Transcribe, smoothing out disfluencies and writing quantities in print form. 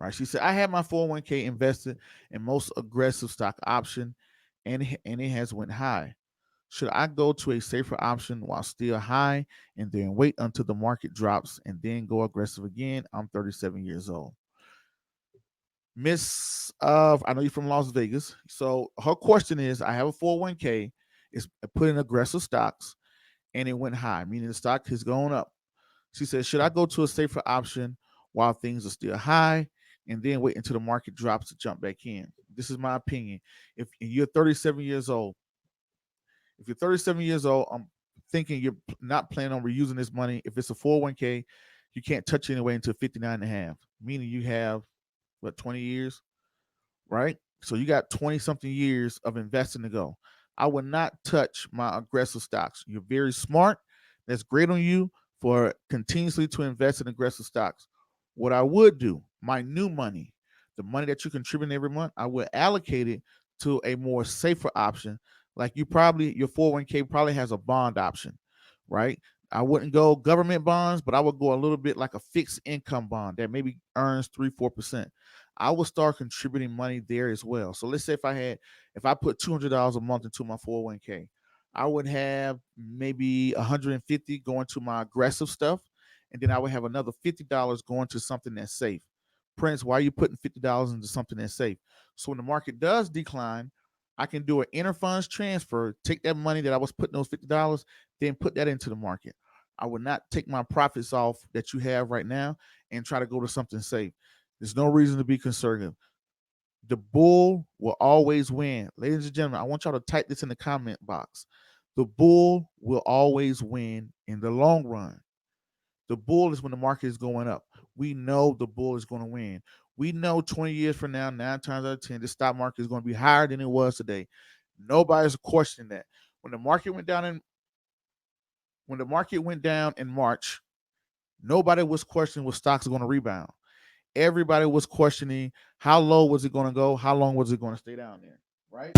right? She said, I had my 401k invested in most aggressive stock option and it has went high. Should I go to a safer option while still high and then wait until the market drops and then go aggressive again? I'm 37 years old. Miss, I know you're from Las Vegas. So her question is, I have a 401k, it's put in aggressive stocks, and it went high, meaning the stock has gone up. She says, should I go to a safer option while things are still high and then wait until the market drops to jump back in? This is my opinion. If you're 37 years old, if you're 37 years old, I'm thinking you're not planning on reusing this money. If it's a 401k, you can't touch it anyway until 59 and a half, meaning you have, what, 20 years, right? So you got 20 something years of investing to go. I would not touch my aggressive stocks. You're very smart. That's great on you for continuously to invest in aggressive stocks. What I would do, my new money, the money that you contribute every month, I would allocate it to a more safer option. Like your 401k probably has a bond option, right? I wouldn't go government bonds, but I would go a little bit like a fixed income bond that maybe earns 3-4%. I will start contributing money there as well. So let's say if I put $200 a month into my 401k, I would have maybe 150 going to my aggressive stuff, and then I would have another $50 going to something that's safe. Prince, why are you putting $50 into something that's safe? So when the market does decline, I can do an inter-funds transfer, take that money that I was putting those $50, then put that into the market. I would not take my profits off that you have right now and try to go to something safe. There's no reason to be conservative. The bull will always win. Ladies and gentlemen, I want y'all to type this in the comment box. The bull will always win in the long run. The bull is when the market is going up. We know the bull is going to win. We know 20 years from now, 9 times out of 10, the stock market is going to be higher than it was today. Nobody's questioning that. When the market went down in March, nobody was questioning what stocks are going to rebound. Everybody was questioning how low was it going to go, how long was it going to stay down there, right?